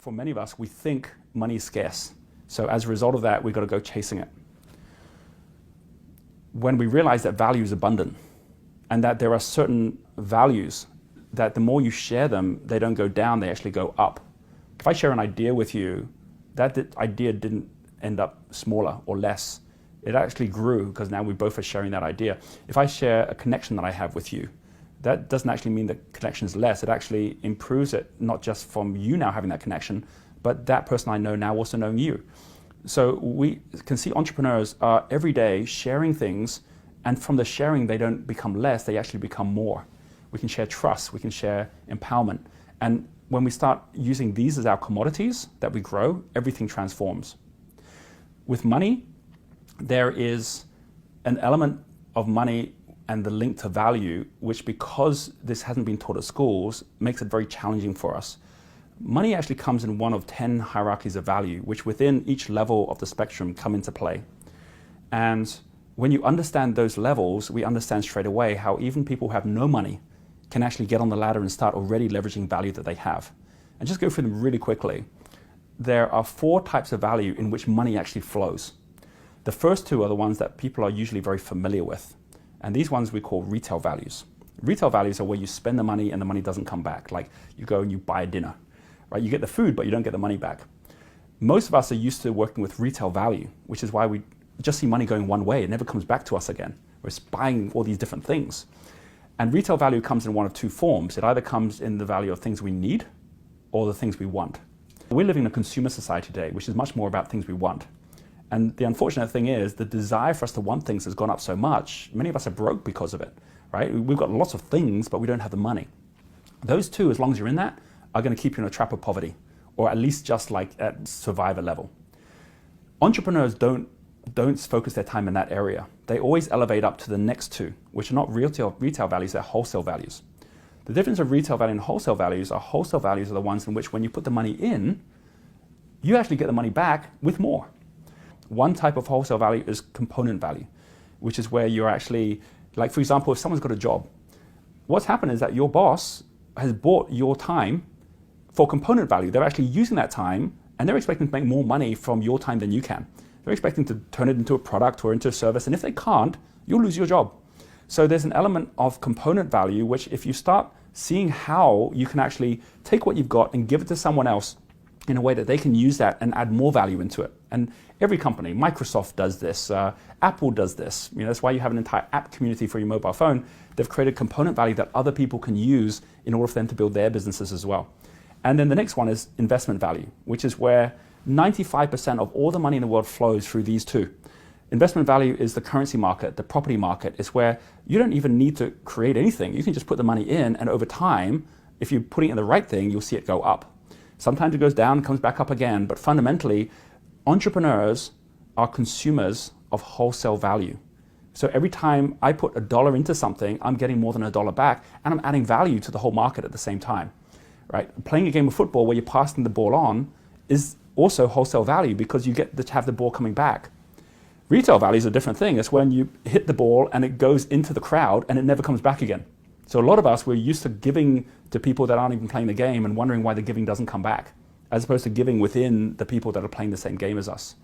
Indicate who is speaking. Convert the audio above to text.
Speaker 1: for many of us, we think money is scarce. So as a result of that, we've got to go chasing it. When we realize that value is abundant and that there are certain values that the more you share them, they don't go down, they actually go up. If I share an idea with you, that idea didn't end up smaller or less. It actually grew because now we both are sharing that idea. If I share a connection that I have with you, that doesn't actually mean the connection is less. It actually improves it, not just from you now having that connection, but that person I know now also knowing you. So we can see entrepreneurs are every day sharing things, and from the sharing, they don't become less, they actually become more. We can share trust, we can share empowerment. And when we start using these as our commodities that we grow, everything transforms. With money, there is an element of money and the link to value, which because this hasn't been taught at schools, makes it very challenging for us. Money actually comes in one of 10 hierarchies of value, which within each level of the spectrum come into play. And when you understand those levels, we understand straight away how even people who have no money can actually get on the ladder and start already leveraging value that they have. And just go through them really quickly. There are 4 types of value in which money actually flows. The first 2 are the ones that people are usually very familiar with. And these ones we call retail values. Retail values are where you spend the money and the money doesn't come back. Like you go and you buy a dinner, right? You get the food, but you don't get the money back. Most of us are used to working with retail value, which is why we just see money going one way. It never comes back to us again. We're buying all these different things. And retail value comes in one of 2 forms. It either comes in the value of things we need or the things we want. We're living in a consumer society today, which is much more about things we want. And the unfortunate thing is the desire for us to want things has gone up so much, many of us are broke because of it, right? We've got lots of things, but we don't have the money. Those 2, as long as you're in that, are going to keep you in a trap of poverty, or at least just like at survivor level. Entrepreneurs don't focus their time in that area. They always elevate up to the next 2, which are not retail values, they're wholesale values. The difference of retail value and wholesale values are the ones in which when you put the money in, you actually get the money back with more. One type of wholesale value is component value, which is where you're actually, like for example, if someone's got a job, what's happened is that your boss has bought your time for component value. They're actually using that time and they're expecting to make more money from your time than you can. They're expecting to turn it into a product or into a service, and if they can't, you'll lose your job. So there's an element of component value, which if you start seeing how you can actually take what you've got and give it to someone else in a way that they can use that and add more value into it. And every company, Microsoft does this, Apple does this. That's why you have an entire app community for your mobile phone. They've created component value that other people can use in order for them to build their businesses as well. And then the next one is investment value, which is where 95% of all the money in the world flows through these 2. Investment value is the currency market, the property market. It's where you don't even need to create anything. You can just put the money in, and over time, if you're putting it in the right thing, you'll see it go up. Sometimes it goes down, comes back up again, but fundamentally, entrepreneurs are consumers of wholesale value. So every time I put $1 into something, I'm getting more than $1 back, and I'm adding value to the whole market at the same time, right? Playing a game of football where you're passing the ball on is also wholesale value because you get to have the ball coming back. Retail value is a different thing. It's when you hit the ball and it goes into the crowd and it never comes back again. So a lot of us, we're used to giving to people that aren't even playing the game and wondering why the giving doesn't come back, as opposed to giving within the people that are playing the same game as us.